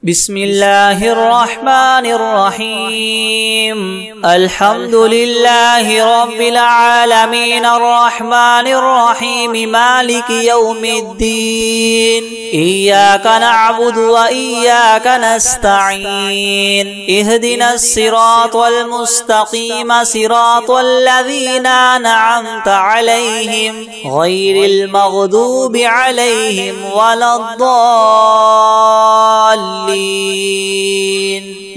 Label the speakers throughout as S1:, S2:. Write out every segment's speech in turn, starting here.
S1: بسم الله الرحمن الرحيم. الحمد لله رب العالمين الرحمن الرحيم مالك يوم الدين. إياك نعبد وإياك نستعين. اهدنا الصراط المستقيم صراط الذين أنعمت عليهم غير المغضوب عليهم ولا الضالين.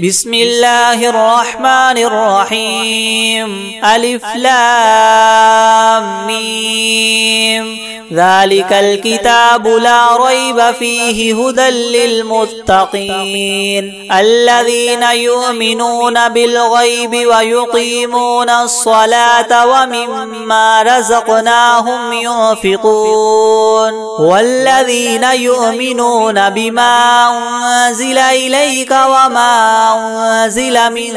S1: بسم الله الرحمن الرحيم. ألف لام ميم. ذلك الكتاب لا ريب فيه هدى للمتقين الذين يؤمنون بالغيب ويقيمون الصلاة ومما رزقناهم ينفقون والذين يؤمنون بما أنزل إليك وما أنزل من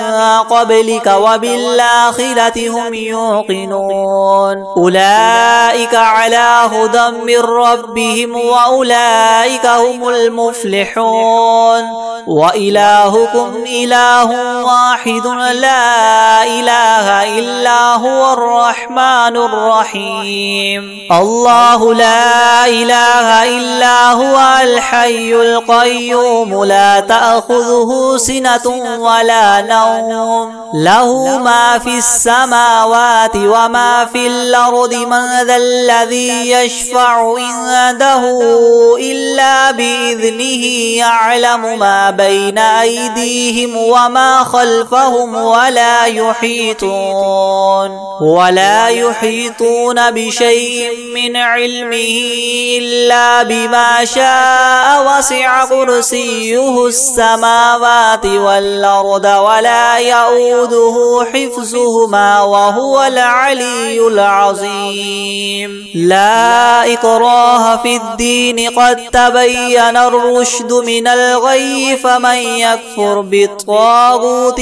S1: قبلك وبالآخرة هم يوقنون أولئك على هدى من ربهم وأولئك هم المفلحون. وإلهكم إله واحد لا إله إلا هو الرحمن الرحيم. الله لا إله إلا هو الحي القيوم لا تأخذه سنة ولا نوم له ما في السماوات وما في الأرض من ذا الذي يشفع عنده إلا بإذنه يعلم ما بين أيديهم وما خلفهم ولا يحيطون بشيء من علمه إلا بما شاء وسع كرسيه السماوات والأرض ولا يؤوده حفظهما وهو العلي العظيم. لا إكراه في الدين قد تبين الرشد من الغي فمن يكفر بالطاغوت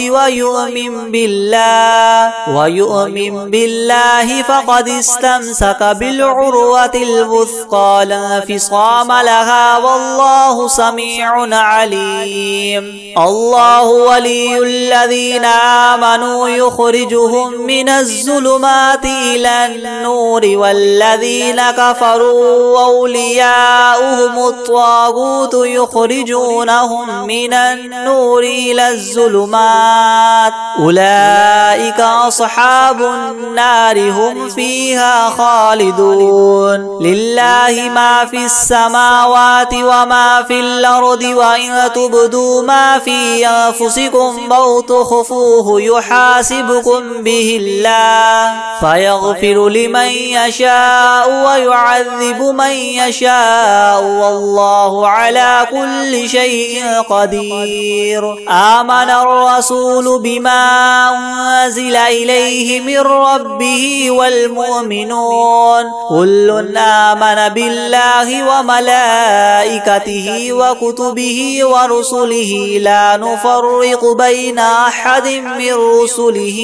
S1: ويؤمن بالله فقد استمسك بالعروة الوثقى لا انفصام لها والله سميع عليم. الله ولي الذين آمنوا يخرجهم من الظلمات إلى النور والذين كفروا أولياؤهم الطاغوت يخرجونهم من النور إلى الظلمات أولئك أصحاب النار هم فيها خالدون. لله ما في السماوات وما في الأرض وإن تبدوا ما في أنفسكم أو تخفوه يحاسبكم به الله فيغفر لمن يشاء ويعذب من يشاء والله على كل شيء قدير. آمن الرسول بما أنزل إليه من ربه والمؤمنون كل آمن بالله وملائكته وكتبه ورسله لا نفرق بين أحد من رسله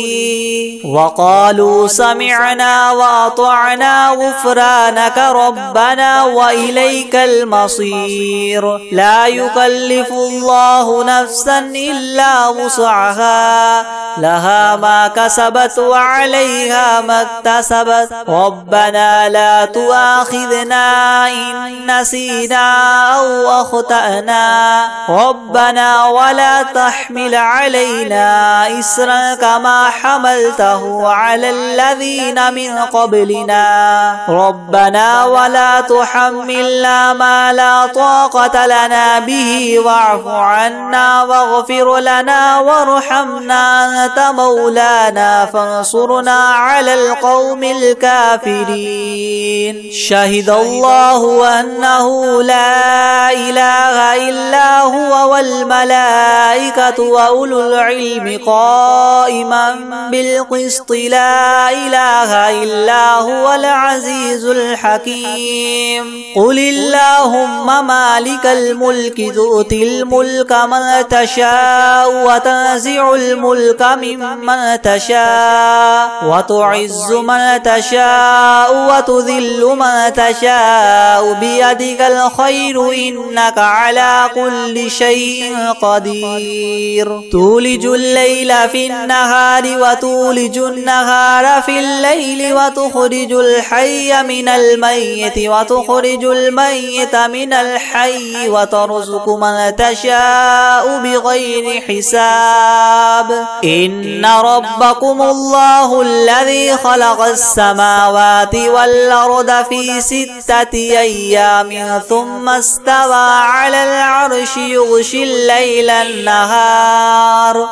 S1: وقالوا سمعنا وأطعنا غفرانك ربنا وإليك المصير. لا يكلف الله نفسا إلا وسعها لها ما كسبت وعليها ما اكتسبت ربنا لا تؤاخذنا إن نسينا أو أخطأنا ربنا ولا تحمل علينا إسرا كما حملته على الذين من قبلنا ربنا ولا تحملنا ما لا طاقة لنا به واعف عنا واغفر لنا وارحمنا أنت مولانا فانصرنا على القوم الكافرين. شهد الله أنه لا إله إلا هو والملائكة وأولو العلم قائما بالقسط لا إله إلا هو العزيز الحكيم. الحكيم قل اللهم مالك الملك تؤتي الملك من تشاء وتنزع الملك ممن تشاء وتعز من تشاء وتذل من تشاء بيدك الخير إنك على كل شيء قدير تولج الليل في النهار وتولج النهار في الليل وتخرج الحي من الميت وتخرج الميت من الحي وترزق من تشاء بغير حساب إن ربكم الله الذي خلق السماوات والأرض في 6 أيام ثم استوى على العرش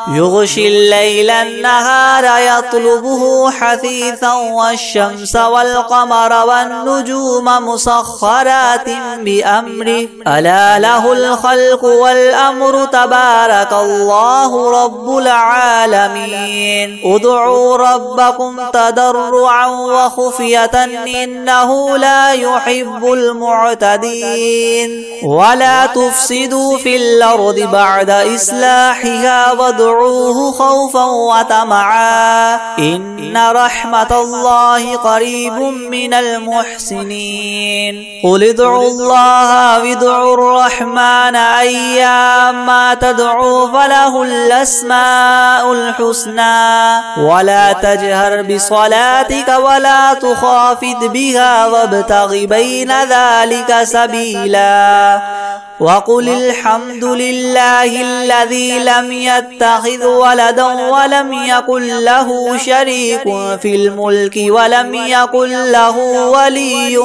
S1: يغشي الليل النهار يطلبه حثيثا والشمس والقمر والنجوم مسخرات بأمره ألا له الخلق والأمر تبارك الله رب العالمين ادعوا ربكم تضرعا وخفية إنه لا يحب المعتدين ولا تفسدوا في الأرض بعد إصلاحها وادعوه خوفا وطمعا إن رحمة الله قريب من المحسنين قل ادعوا الله وادعوا الرحمن أيما تدعوا فله الأسماء الحسنى ولا تجهر بصلاتك ولا تخافت بها وابتغ بين ذلك سبيلا وقل الحمد لله الذي لم يتخذ ولدا ولم يكن له شريك في الملك ولم يكن له ولي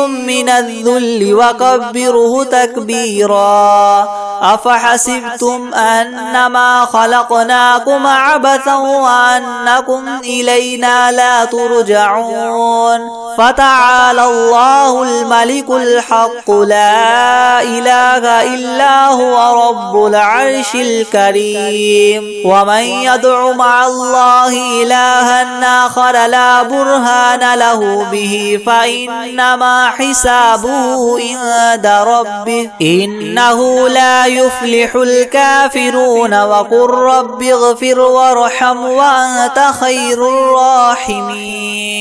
S1: من الذل وكبره تكبيرا أفحسبتم أنما خلقناكم عبثا وأنكم إلينا لا ترجعون فتعالى الله الملك الحق لا إله إلا هو رب العرش الكريم ومن يدع مع الله إلها آخر لا برهان له به فإنما حسابه عند ربه إنه لا يفلح الكافرون وقل رب اغفر وارحم وأنت خير الراحمين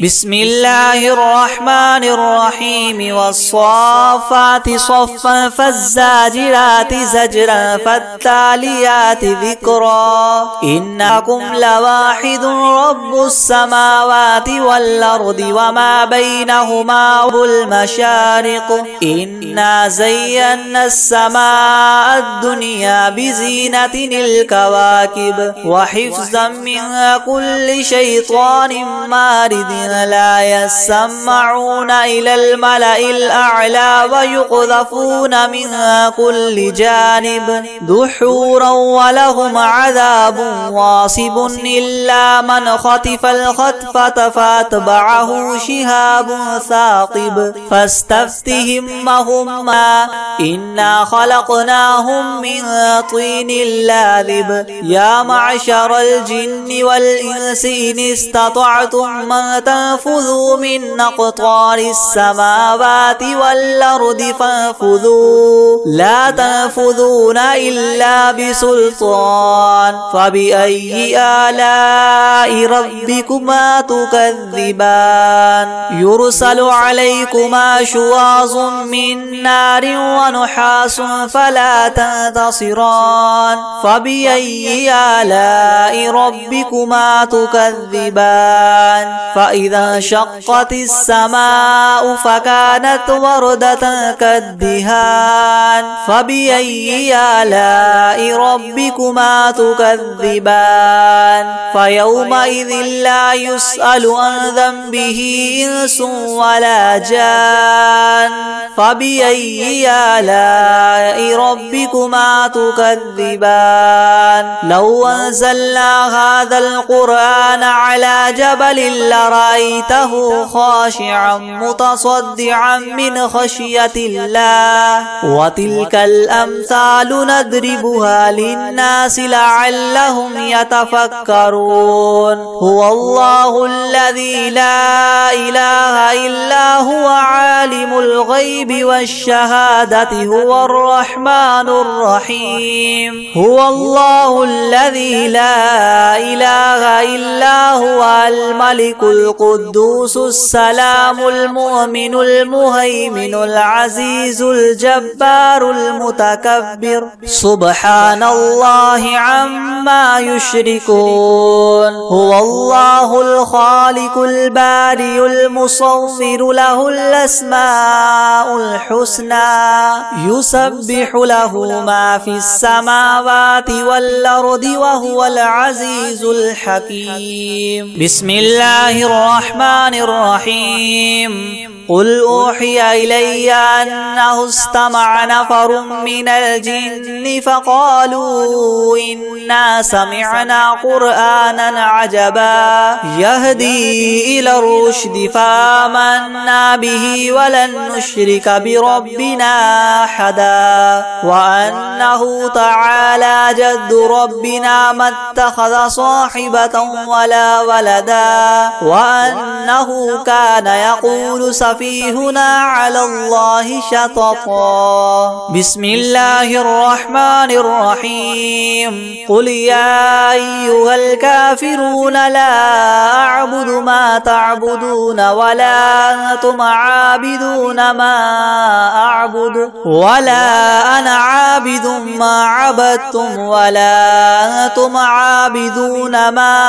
S1: بسم الله الرحمن الرحيم والصافات صفا فالزاجرات زجرا فالتاليات ذكرا إنكم لواحد رب السماوات والأرض وما بينهما والمشارق إنا زينا السماء الدنيا بزينة الكواكب وحفظا من كل شيطان مارد لا يسمعون إلى الملأ الأعلى ويقذفون من كل جانب دحورا ولهم عذاب واصب إلا من خطف الخطفة فاتبعه شهاب ثاقب فاستفتهم هما إنا خلقناهم من طين لاذب يا معشر الجن والإنس إن استطعتم من تنفذوا من أقطار السماوات والأرض فانفذوا لا تنفذون إلا بسلطان فبأي آلاء ربكما تكذبان يرسل عليكما شواظ من نار ونحاس فلا تنتصران فبأي آلاء ربكما تكذبان فإذا انشقت السماء فكانت وردة كالدهان فبأي آلاء ربكما تكذبان فيومئذ لا يسأل عن ذنبه إنس ولا جان فبأي آلاء ربكما تكذبان لو أنزلنا هذا القرآن على جبل لرأيته خاشعا متصدعا من خشية الله وتلك الأمثال نضربها للناس لعلهم يتفكرون هو الله الذي لا إله إلا هو عالم الغيب والشهادة هو الرحمن الرحيم هو الله الذي لا إله إلا هو الملك القدوس السلام المؤمن المهيمن العزيز الجبار المتكبر سبحان الله عما يشركون هو الله الخالق البارئ المصور له الأسماء الحسنى يسبح له ما في السماوات والأرض وهو العزيز الحكيم بسم الله الرحمن الرحيم قل أوحي إلي أنه استمع نفر من الجن فقالوا إنا سمعنا قرآنا عجبا يهدي إلى الرشد فآمنا به ولن نشرك بربنا أحدا وأنه تعالى جد ربنا ما اتخذ صاحبة ولا ولدا وأنه كان يقول سفيهنا على الله شططا بسم الله الرحمن الرحيم قل يا أيها الكافرون لا أعبد ما تعبدون ولا أنتم عابدون ما أعبد ولا أنا عابد ما عبدتم ولا أنتم عابدون ما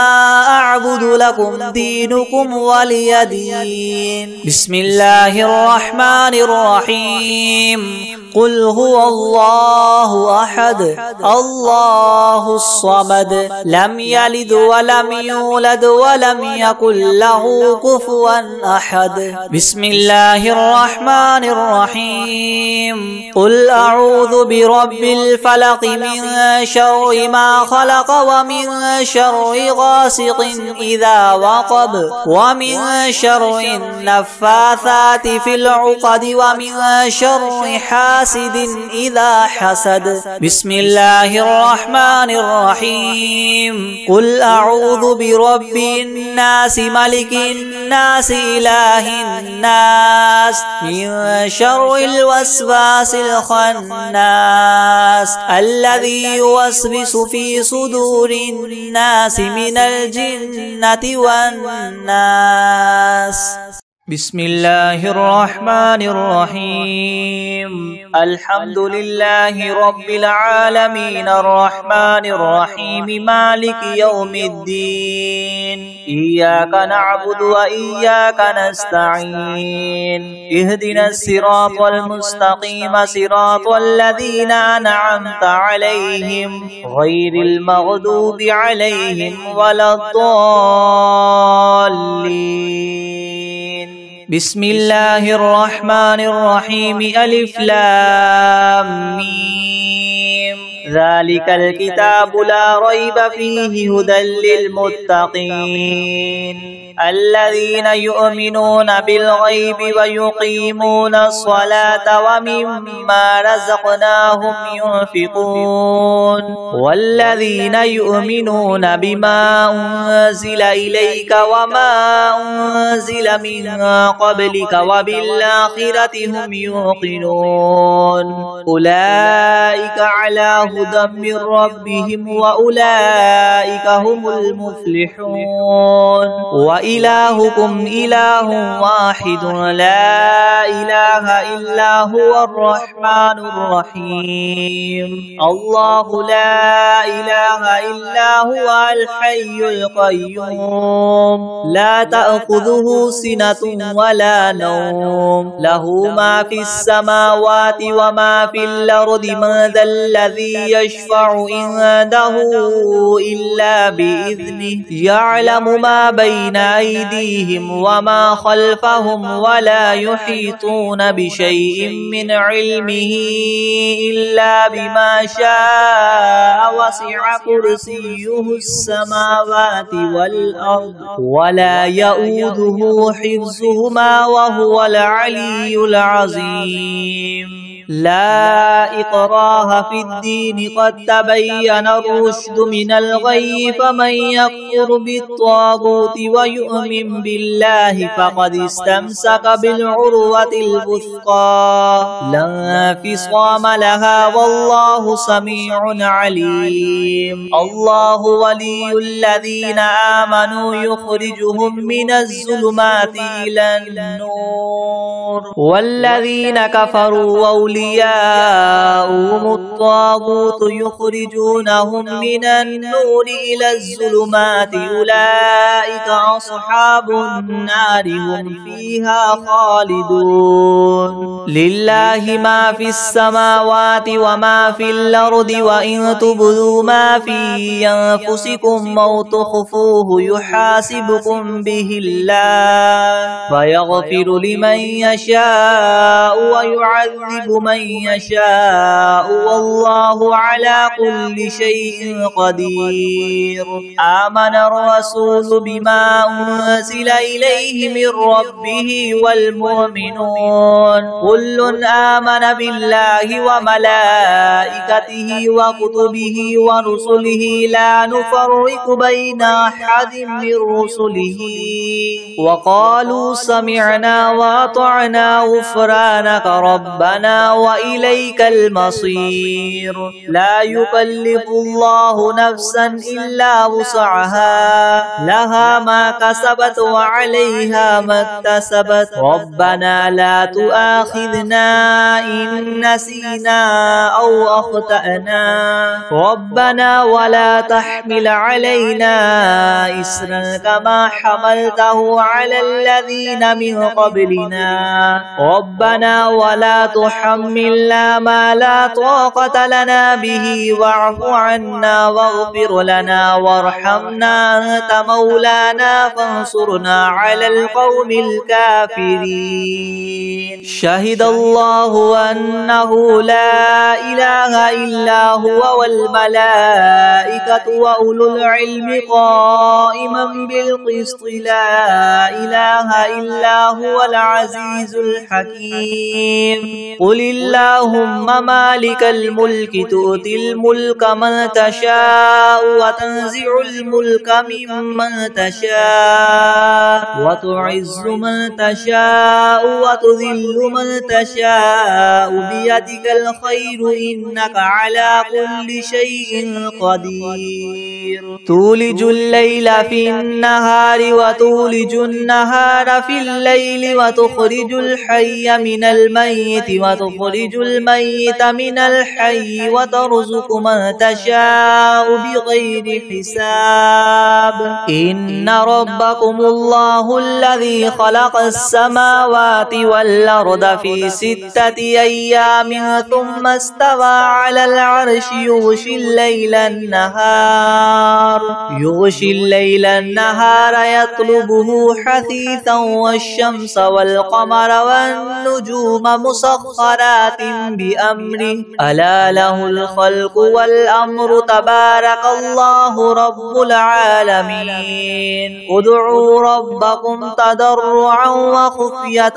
S1: أعبد لكم دينكم ولي دين بسم الله الرحمن الرحيم قل هو الله أحد الله الصمد لم يلد ولم يولد ولم يكن له كفوا أحد بسم الله الرحمن الرحيم قل أعوذ برب الفلق من شر ما خلق ومن شر غاسق إذا وقب ومن شر النفاثات في العقد ومن شر حاسد إذا حسد بسم الله الرحمن الرحيم قل أعوذ برب الناس ملك الناس إله الناس من شر الوسواس الخناس الذي يوسوس في صدور الناس من الجنة والناس بسم الله الرحمن الرحيم الحمد لله رب العالمين الرحمن الرحيم مالك يوم الدين إياك نعبد وإياك نستعين اهدنا الصراط المستقيم صراط الذين أنعمت عليهم غير المغضوب عليهم ولا الضالين بسم الله الرحمن الرحيم ألف لام ميم ذلك الكتاب لا ريب فيه هدى للمتقين الذين يؤمنون بالغيب ويقيمون الصلاة ومما رزقناهم ينفقون والذين يؤمنون بما أنزل إليك وما أنزل من قبلك وبالآخرة هم يوقنون أولئك على هدى من ربهم وأولئك هم المفلحون وإلهكم إله واحد لا إله إلا هو الرحمن الرحيم الله لا إله إلا هو الحي القيوم لا تأخذه سنة ولا نوم له ما في السماوات وما في الأرض من ذا الذي الذي يشفع عنده إلا بإذنه يعلم ما بين أيديهم وما خلفهم ولا يحيطون بشيء من علمه إلا بما شاء وسع كرسيه السماوات والأرض ولا يؤوده حفظهما وهو العلي العظيم. لا إكراه في الدين قد تبين الرشد من الغي فمن يكفر بالطاغوت ويؤمن بالله فقد استمسك بالعروة الوثقى لا انفصام لها والله سميع عليم. الله ولي الذين آمنوا يخرجهم من الظلمات إلى النور والذين كفروا أولياؤهم الطاغوت يخرجونهم من النور إلى الظلمات أولئك أصحاب النار هم فيها خالدون. لله ما في السماوات وما في الأرض وإن تبدوا ما في أنفسكم أو تخفوه يحاسبكم به الله فيغفر لمن يشاء ويعذب من يشاء والله على كل شيء قدير. آمن الرسول بما أنزل إليه من ربه والمؤمنون كل آمن بالله وملائكته وكتبه ورسله لا نفرق بين أحد من رسله وقالوا سمعنا وأطعنا غفرانك ربنا وإليك المصير. لا يكلف الله نفسا إلا وسعها لها ما كسبت وعليها ما اكتسبت ربنا لا تؤاخذنا إن نسينا أو أخطأنا ربنا ولا تحمل علينا إسرا كما حملته على الذين من قبلنا ربنا ولا تحملنا ما لا طاقة لنا به واعف عنا واغفر لنا وارحمنا أنت مولانا فانصرنا على القوم الكافرين. شهد الله أنه لا إله إلا هو والملائكة وأولو العلم قائما بالقسط لا إله إلا هو العزيز الحكيم. قل اللهم مالك الملك تؤتي الملك من تشاء وتنزع الملك ممن تشاء وتعز من تشاء وتذل من تشاء بيدك الخير إنك على كل شيء قدير. تولج الليل في النهار وتولج النهار في الليل وتخرج الحي من الميت وتخرج الميت من الحي وترزق من تشاء بغير حساب. إن ربكم الله الذي خلق السماوات والأرض في 6 أيام ثم استوى على العرش يغشي الليل النهار يطلبه حثيثا والشمس والقمر والنجوم مسخرات بأمره ألا له الخلق والأمر تبارك الله رب العالمين. ادعوا ربكم تضرعا وخفية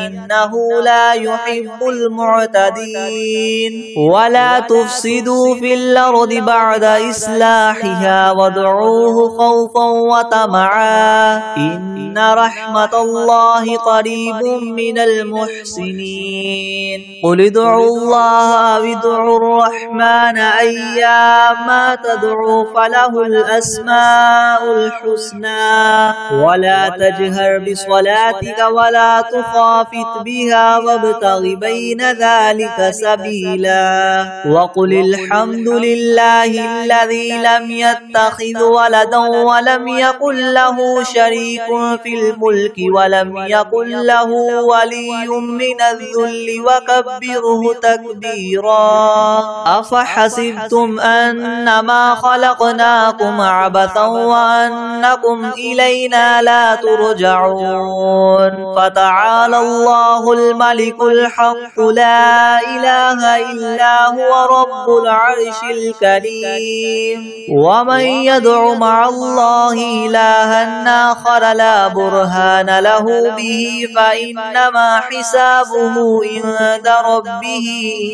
S1: إنه لا يحب المعتدين. ولا تفسدوا في الأرض بعد إصلاحها وادعوه خوفا وطمعا إن رحمة الله قريب من المحسنين. قل ادعوا الله أو ادعوا الرحمن أيما تدعوا فله الأسماء الحسنى ولا تجهر بصلاتك ولا تخافت بها وابتغ بين ذلك سبيلا. وقل الحمد لله الذي لم يتخذ ولدا ولم يكن له شريك في الملك ولم يكن له ولي من الذل وكبره تكبيرا. أفحسبتم أنما خلقناكم عبثا وأنكم إلينا لا ترجعون فتعالى الله الملك الحق لا إله إلا هو رب العرش الكريم ومن يدع مع الله إلها آخر لا برهان له به فإنما حسابه عند ربه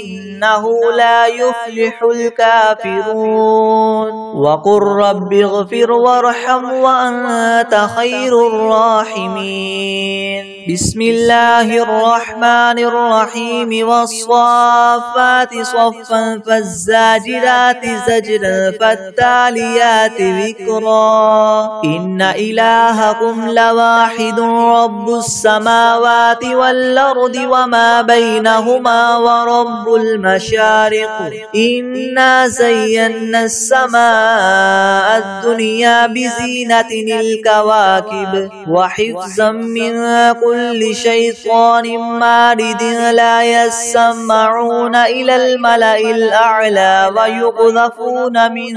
S1: إنه لا يفلح الكافرون وقل رب اغفر وارحم وأنت خير الراحمين بسم الله الرحمن الرحيم والصافات صفا فالزاجرات زجرا فالتاليات ذكرا إن إلهكم لواحد رب السماوات والأرض وما بينهما ورب المشارق إنا زينا السماء الدنيا بزينة الكواكب وحفظا من كل شيطان مارد لا يسمعون إلى الملأ الأعلى ويقذفون من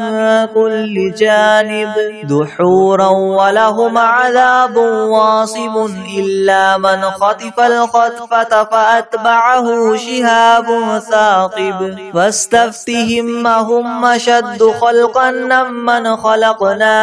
S1: كل جانب دحورا ولهم عذاب واصب إلا من خطف الخطفة فأتبعه شهاب ثاقب فاستفتهم هم أشد خلقا ممن خلقنا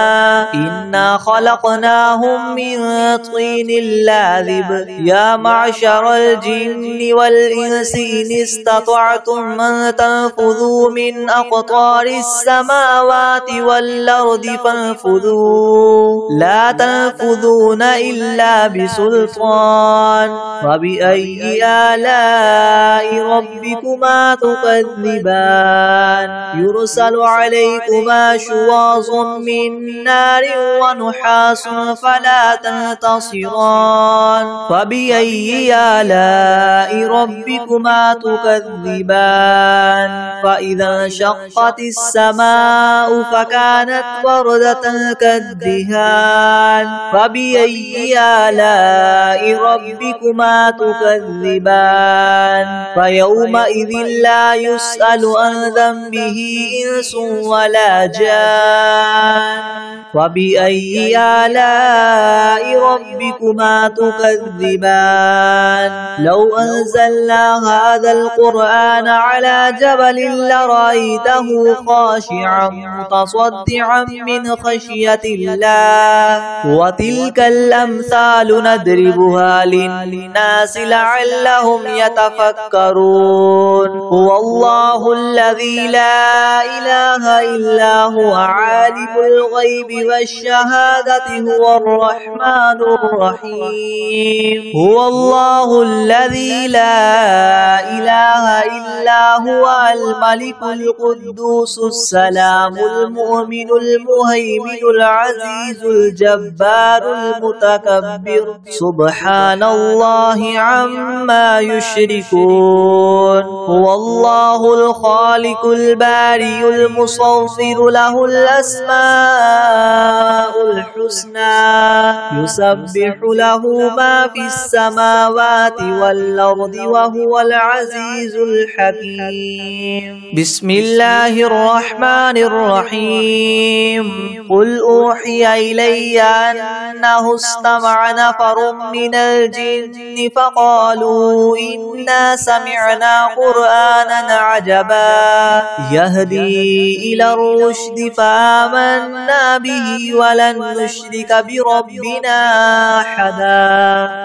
S1: إنا خلقناهم من طين لاذب يا معشر الجن والإنس إن استطعتم أن تنفذوا من أقطار السماوات والأرض فانفذوا لا تنفذون إلا بسلطان فبأي آلاء ربكما تكذبان يرسل عليكما شواظ من نار ونحاس فلا تنتصران فبأي آلاء ربكما تكذبان فإذا انشقت السماء فكانت وردة كالدهان فبأي آلاء ربكما تكذبان فيومئذ لا يسأل عن ذنبه إنس ولا جان فبأي آلاء ربكما تكذبان لو أنزلنا هذا القرآن على جبل لرأيته خاشعا متصدعا من خشية الله وتلك الأمثال ندربها للناس لعلهم يتفكرون هو الله الذي لا إله إلا هو عالم الغيب والشهادة هو الرحمن الرحيم هو الله الذي لا إله إلا هو الملك القدوس السلام المؤمن المهيمن العزيز الجبار المتكبر سبحان الله عما يشركون هو الله الخالق البارئ المصور له الأسماء الحسنى يسبح له ما في السماوات والأرض وهو العزيز الحكيم بسم الله الرحمن الرحيم قل أوحي إلي أنه استمع نفر من الجن فقالوا إنا سمعنا قرآنا عجبا يهدي إلى الرشد فآمنا به ولن نشرك بربنا أحدا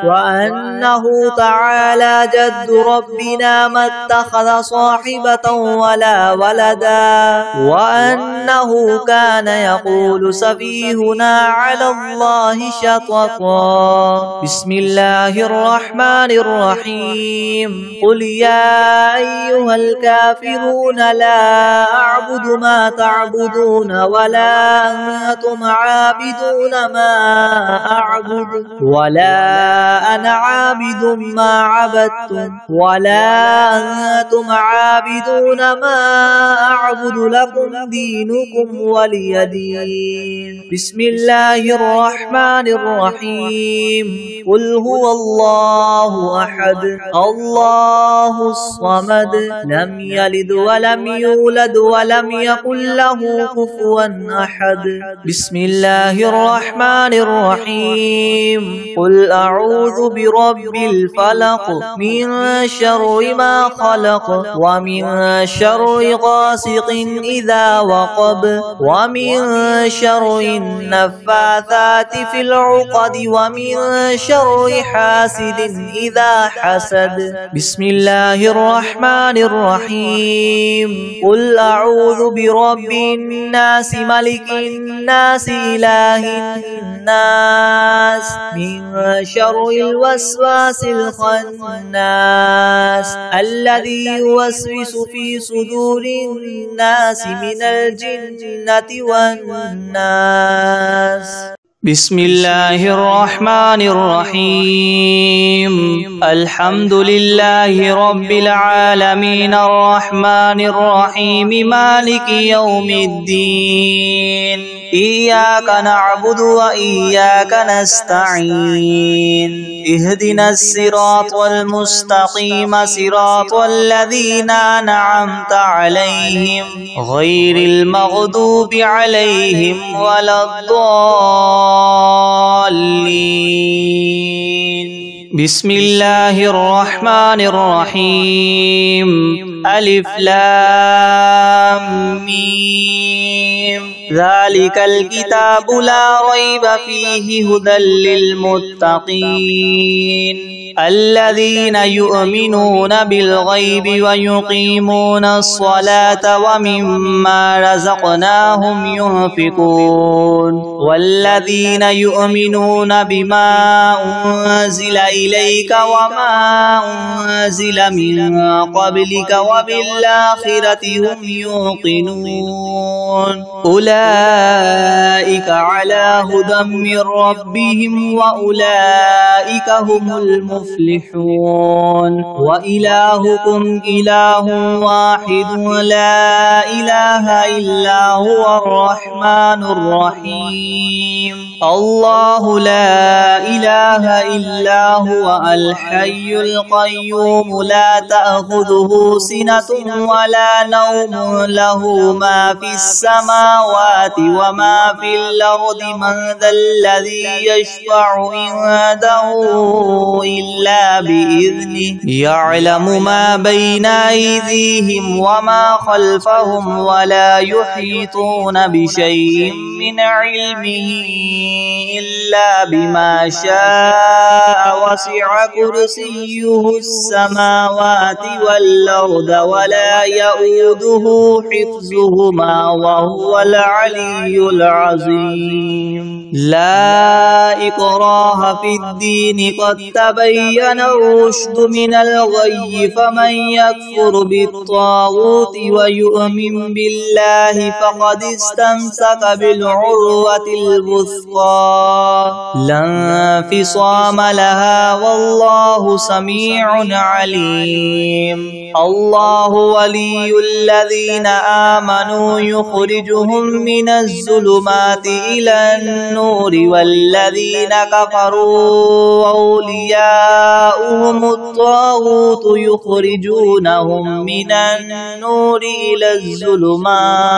S1: وأنه تعالى جد ربنا ما اتخذ صاحبة ولا ولدا وأنه كان يقول سفيهنا على الله شططا بسم الله الرحمن الرحيم قل يا أيها الكافرون لا أعبد ما تعبدون ولا أنتم عابدون ما أعبد ولا أنا عابد ما عبدتم ولا أنتم عابدون ما أعبد لكم دينكم ولي دين بسم الله الرحمن الرحيم قل هو الله أحد الله الصمد الصمد لم يلد ولم يولد ولم يكن له كفوا أحد. بسم الله الرحمن الرحيم. قل أعوذ برب الفلق من شر ما خلق ومن شر غاسق إذا وقب ومن شر النفاثات في العقد ومن شر حاسد إذا حسد. بسم الله الرحمن الرحيم. قل أعوذ برب الناس ملك الناس إله الناس من شر الوسواس الخناس الذي يوسوس في صدور الناس من الجنة والناس. بسم الله الرحمن الرحيم. الحمد لله رب العالمين الرحمن الرحيم مالك يوم الدين. إياك نعبد وإياك نستعين. اهدنا الصراط المستقيم صراط الذين أنعمت عليهم غير المغضوب عليهم ولا الضالين. بسم الله الرحمن الرحيم. ألف لام ميم. ذلك الكتاب لا ريب فيه هدى للمتقين الذين يؤمنون بالغيب ويقيمون الصلاة ومما رزقناهم ينفقون والذين يؤمنون بما أنزل إليك وما أنزل من قبلك وبالآخرة هم يوقنون أولئك على هدى من ربهم وأولئك هم المفلحون. وإلهكم إله واحد لا إله إلا هو الرحمن الرحيم. الله لا إله إلا هو الحي القيوم لا تأخذه سنة ولا نوم له ما في السماوات وما في الأرض من ذا الذي يشفع عنده إلا بإذنه يعلم ما بين أيديهم وما خلفهم ولا يحيطون بشيء من علمه إلا بما شاء وسع كرسيه السماوات والأرض ولا يؤوده حفظهما وهو العلي العظيم. لا إكراه في الدين قد تبين الرشد من الغي فمن يكفر بالطاغوت ويؤمن بالله فقد استمسك بالعروة الوثقى لا انفصام لها والله سميع عليم. الله ولي الذين آمنوا يخرجهم من الظلمات إلى النور والذين كفروا أولياؤهم الطاغوت يخرجونهم من النور إلى الظلمات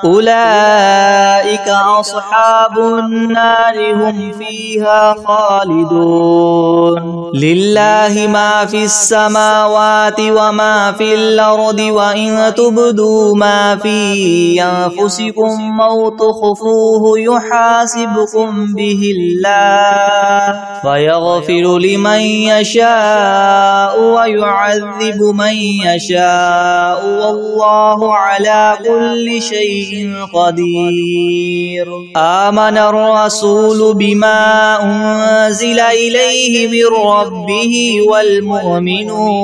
S1: أولئك أصحاب النار هم فيها خالدون. لله ما في السماوات وما في الأرض وإن تبدوا ما في أنفسكم أو تخفوه يحاسبكم به الله فيغفر لمن يشاء ويعذب من يشاء والله على كل شيء قدير. آمن الرسول بما أنزل إليه من ربه والمؤمنون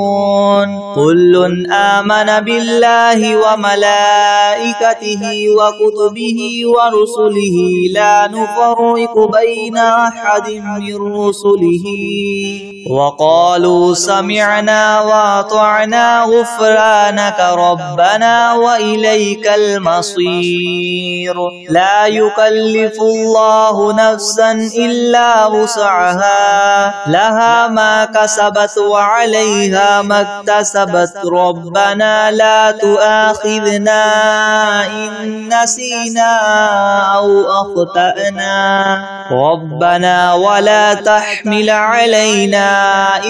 S1: كل آمن بالله وملائكته وكتبه ورسله لا نفرق بين أحد من رسله وقالوا سمعنا وأطعنا غفرانك ربنا وإليك المصير لا يكلف الله نفسا إلا وسعها لها ما كسبت وعليها ما اكتسبت ربنا لا تؤاخذنا إن نسينا أو أخطأنا ربنا ولا تحمل علينا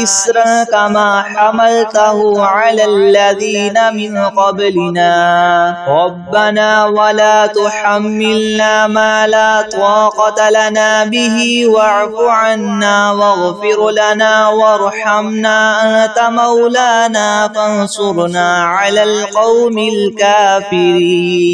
S1: إسرا كما حملته على الذين من قبلنا ربنا ولا تحملنا ما لا طاقة لنا به واعف عنا واغفر لنا وارحمنا أنت مولانا فانصرنا على القوم الكافرين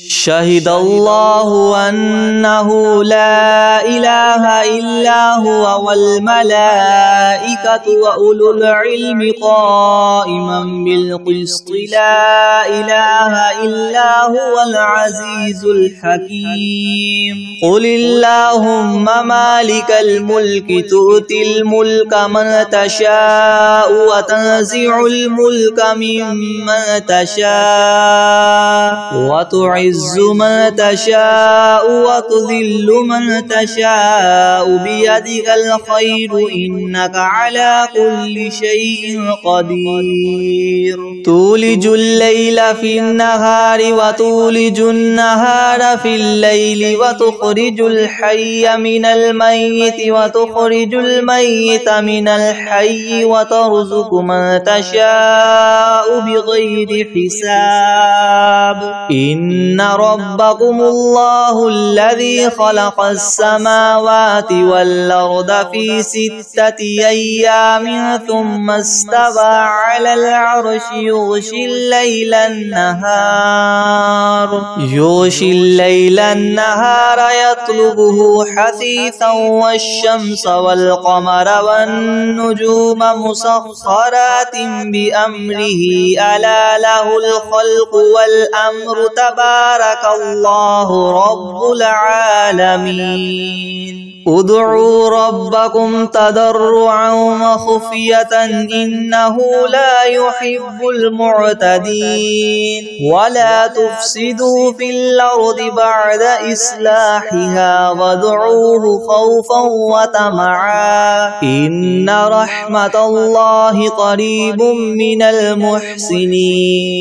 S1: شهد الله أنه لا إله إلا هو والملائكة وأولو العلم قائما بالقسط لا إله إلا هو العزيز الحكيم قل اللهم مالك الملك تؤتي الملك من تشاء وتنزع الملك ممن تشاء وتعز من تشاء وتذل من تشاء بيدك الخير إنك على كل شيء قدير تولج الليل في النهار وتولج النهار في الليل وتخرج الحي من الميت وتخرج الميت من الحي وترزق من تشاء بغير حساب إن ربكم الله الذي خلق السماوات والأرض في 6 أيام ثم استوى على العرش يغشي الليل النهار يطلبه حثيثا والشمس والقمر والنجوم مسخرات بأمره ألا له الخلق والأمر تبارك الله رب العالمين ادعوا ربكم تضرعا وخفية إنه لا يحب المعتدين ولا تفسدوا في الأرض بعد إصلاحها وادعوه خوفا وطمعا إن رحمة الله قريب من المحسنين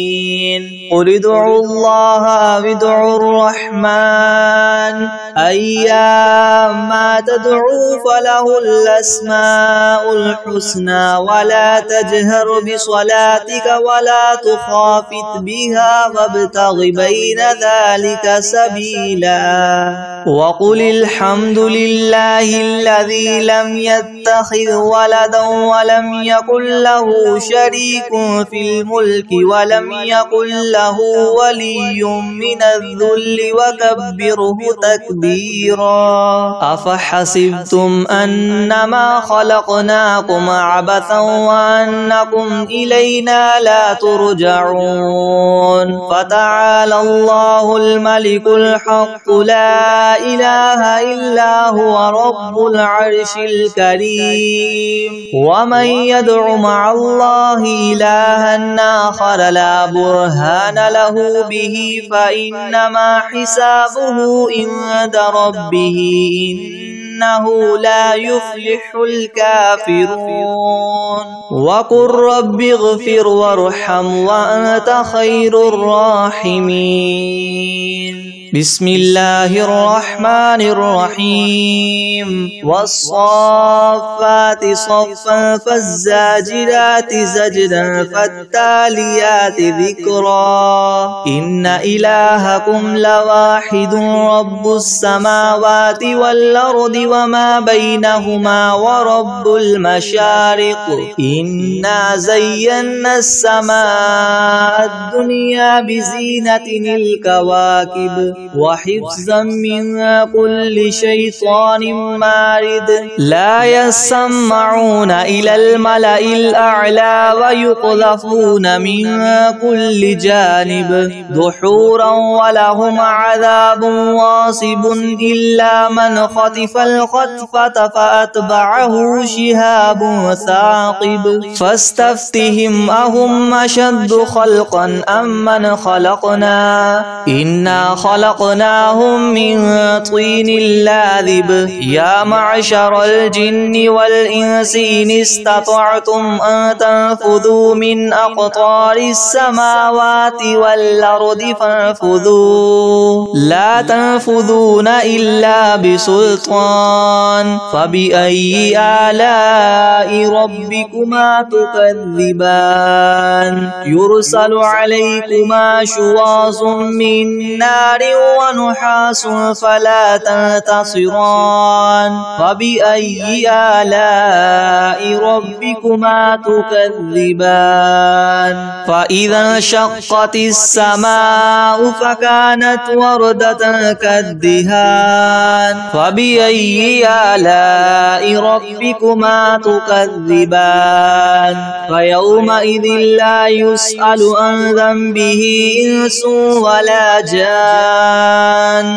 S1: قل ادعوا الله أو ادعوا الرحمن أيما تدعوا فله الأسماء الحسنى ولا تجهر بصلاتك ولا تخافت بها وابتغ بين ذلك سبيلا وقل الحمد لله الذي لم يتخذ ولدا ولم يكن له شريك في الملك ولم يكن له ولي من الذل وكبره تكبيرا أفحسبتم أنما خلقناكم عبثا وأنكم إلينا لا ترجعون فتعالى الله الملك الحق لا إله إلا هو رب العرش الكريم ومن يدع مع الله إلها آخر لا برهان له به فإنما حسابه عند ربه إنه لا يفلح الكافرون وقل رب اغفر وارحم وأنت خير الراحمين بسم الله الرحمن الرحيم والصافات صفا فالزاجرات زجرا فالتاليات ذكرا إن إلهكم لواحد رب السماوات والأرض وما بينهما ورب المشارق إنا زينا السماء الدنيا بزينة الكواكب وحفظا من كل شيطان مارد لا يسمعون إلى الملأ الأعلى ويقذفون من كل جانب دحورا ولهم عذاب واصب إلا من خطف الخطفة فأتبعه شهاب ثاقب فاستفتهم أهم أشد خلقا أم من خلقنا إنا خلقناهم من طين لاذب يا معشر الجن والإنس إن استطعتم أن تنفذوا من أقطار السماوات والأرض فانفذوا لا تنفذون إلا بسلطان فبأي آلاء ربكما تكذبان يرسل عليكما شواظ من نار ونحاس فلا تنتصران فبأي آلاء ربكما تكذبان فإذا انشقت السماء فكانت وردة كالدهان فبأي آلاء ربكما تكذبان فيومئذ لا يسأل عن ذنبه إنس ولا جان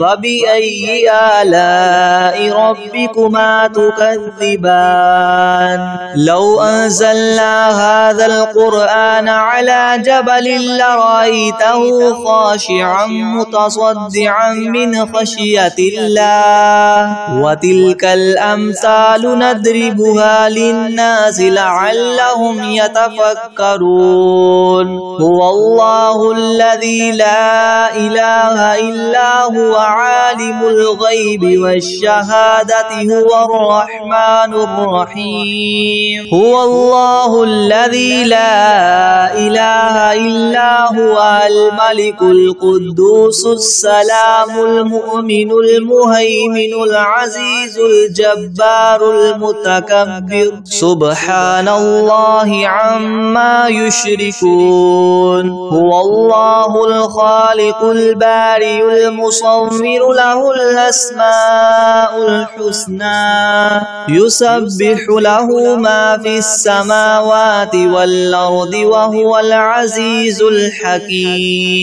S1: فبأي آلاء ربكما تكذبان لو أنزلنا هذا القرآن على جبل لرأيته خاشعا متصدعا من خشية الله وتلك الأمثال نضربها للناس لعلهم يتفكرون هو الله الذي لا إله إلا هو عالم الغيب والشهادة هو الرحمن الرحيم هو الله الذي لا إله إلا هو الملك القدوس السلام المؤمن المهيمن العزيز الجبار المتكبر سبحان الله عما يشركون هو الله الخالق البارئ المصور له الأسماء الحسنى يسبح له ما في السماوات والأرض وهو العزيز الحكيم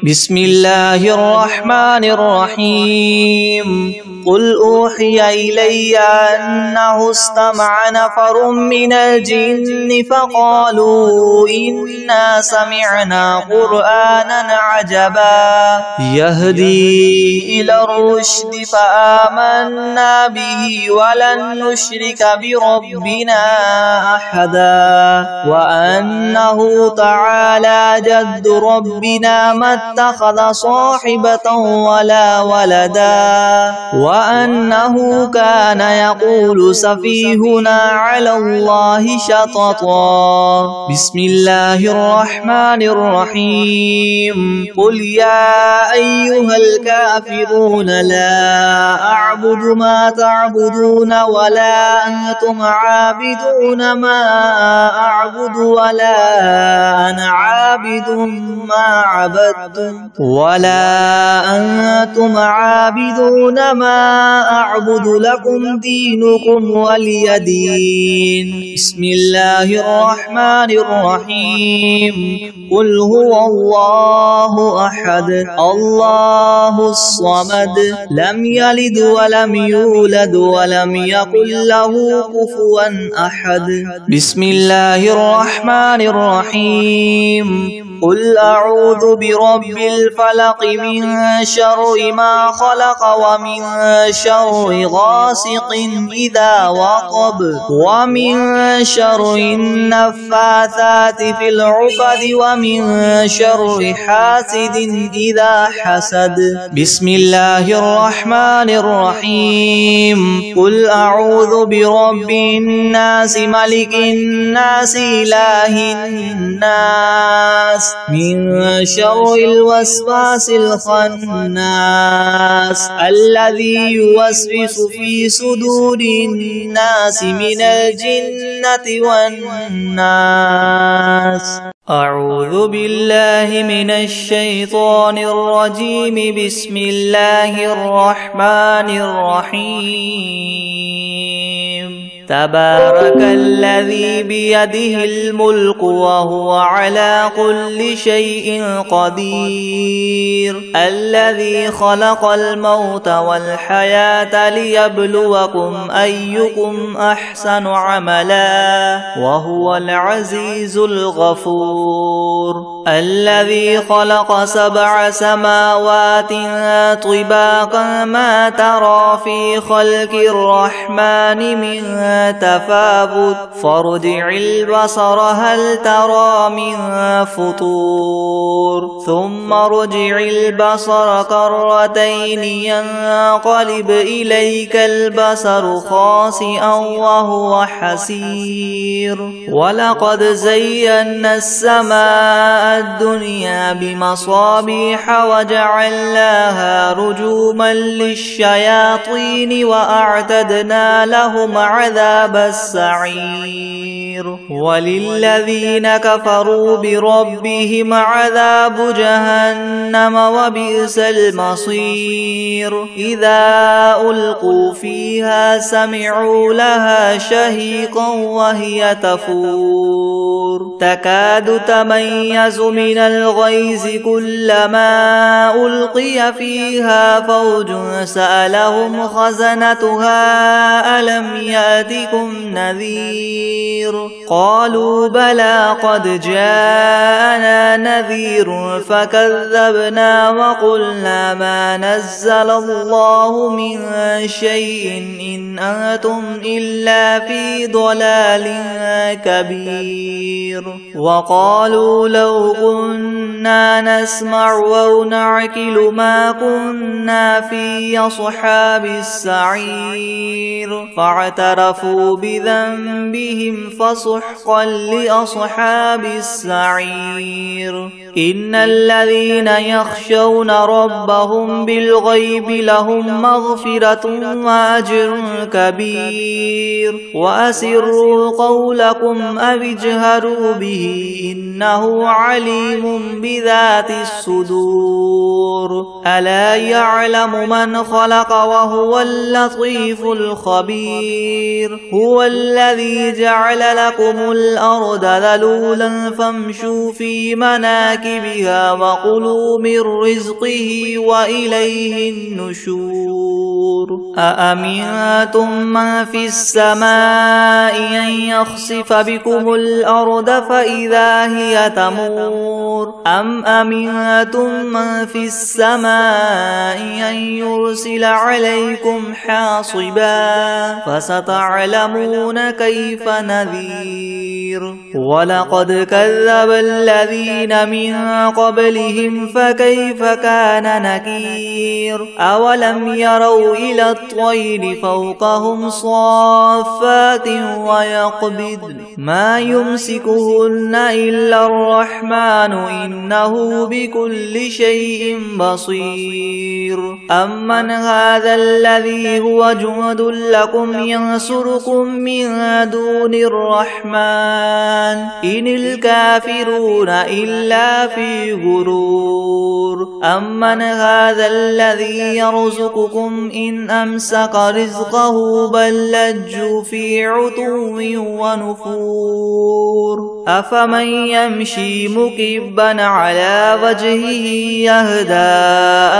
S1: بسم الله الرحمن الرحيم قل أوحي إلي أنه استمع نفر من الجن فقالوا إنا سمعنا قرآنا عجبا يهدي إلى الرشد فآمنا به ولن نشرك بربنا أحدا وأنه تعالى جد ربنا ما اتخذ صاحبة ولا ولدا وأنه كان يقول سفيهنا على الله شططا بسم الله الرحمن الرحيم قل يا أيها الكافرون لا أعبد ما تعبدون ولا أنتم عابدون ما أعبد ولا أنا عابد ما عبدتم ولا أنتم عابدون ما أعبد لكم دينكم ولي دين بسم الله الرحمن الرحيم قل هو الله أحد الله الصمد لم يلد ولم يولد ولم يكن له كفوا أحد بسم الله الرحمن الرحيم قل أعوذ برب الفلق من شر ما خلق ومن شر غاسق إذا وقب ومن شر النفاثات في العقد ومن شر حاسد إذا حسد بسم الله الرحمن الرحيم قل أعوذ برب الناس ملك الناس إله الناس من شر الوسواس الخناس الذي يوسوس في صدور الناس من الجنة والناس أعوذ بالله من الشيطان الرجيم بسم الله الرحمن الرحيم تبارك الذي بيده الملك وهو على كل شيء قدير الذي خلق الموت والحياة ليبلوكم أيكم أحسن عملا وهو العزيز الغفور الذي خلق 7 سماوات طباقا ما ترى في خلق الرحمن من تفاوت فارجع البصر هل ترى من فطور ثم ارجع البصر كرتين ينقلب إليك البصر خاسئا وهو حسير ولقد زينا السماء الدنيا بمصابيح وجعلناها رجوما للشياطين وأعتدنا لهم عذاب السعير وللذين كفروا بربهم عذاب جهنم وبئس المصير إذا ألقوا فيها سمعوا لها شهيقا وهي تفور تكاد تميز من الغيظ كلما ألقي فيها فوج سألهم خزنتها ألم يأتكم نذير قالوا بلى قد جاءنا نذير فكذبنا وقلنا ما نزل الله من شيء إن أنتم إلا في ضلال كبير وقالوا لو كنا نسمع أو نعقل ما كنا في أصحاب السعير فاعترفوا بذنبهم فسحقا لأصحاب السعير إن الذين يخشون ربهم بالغيب لهم مغفرة وأجر كبير وأسروا قولكم أو اجهروا به إنه عليم بذات الصدور ألا يعلم من خلق وهو اللطيف الخبير هو الذي جعل لكم الأرض ذلولا فامشوا في مناكبها وكلوا من رزقه وإليه النشور أأمنتم من في السماء أن يخسف بكم الأرض فإذا هي تمور أم أمنتم من في السماء أن يرسل عليكم حاصبا فستعلمون كيف نذير ولقد كذب الذين من قبلهم فكيف كان نكير أولم يروا إلى الطير فوقهم صافات ويقبض ما يمسكهن إلا الرحمن إنه بكل شيء بصير أمن هذا الذي هو جند لكم ينصركم من دون الرحمن إن الكافرون إلا في غرور أمن هذا الذي يرزقكم إن أمسك رزقه بل لجوا في عتو ونفور أفمن يمشي مكبا على وجهه يهدى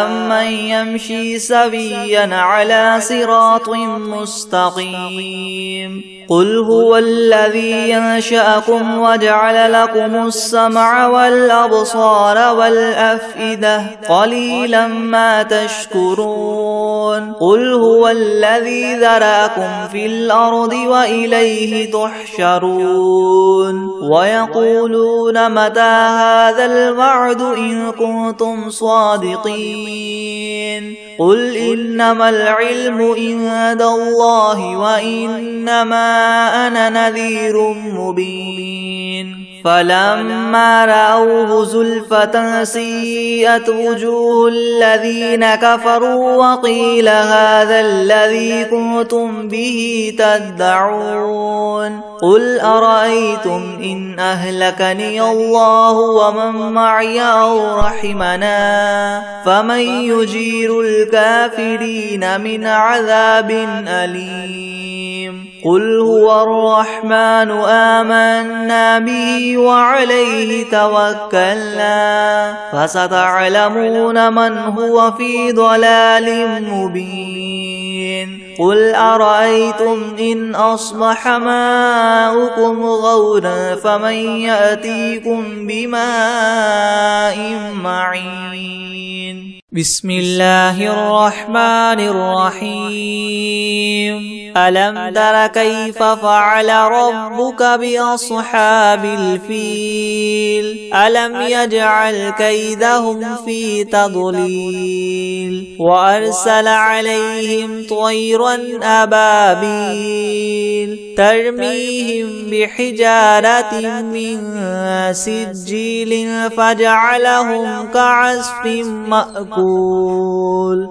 S1: أمن يمشي سويا على صراط مستقيم قل هو الذي ينشأكم وجعل لكم السمع والأبصار والأفئدة قليلا ما تشكرون قل هو الذي ذرأكم في الأرض وإليه تحشرون ويقولون متى هذا الوعد إن كنتم صادقين قل إنما العلم عند الله وإنما أنا نذير مبين فلما رأوه زلفة سيئت وجوه الذين كفروا وقيل هذا الذي كنتم به تدعون قل أرأيتم إن أهلكني الله ومن معي أو رحمنا فمن يجير الكافرين من عذاب أليم قل هو الرحمن آمنا به وعليه توكلنا فستعلمون من هو في ضلال مبين قل أرأيتم إن أصبح ماؤكم غورا فمن يأتيكم بماء معين بسم الله الرحمن الرحيم ألم تر كيف فعل ربك بأصحاب الفيل ألم يجعل كيدهم في تضليل وأرسل عليهم طيرا أبابيل ترميهم بحجارة من سجيل فجعلهم كعصف مأكول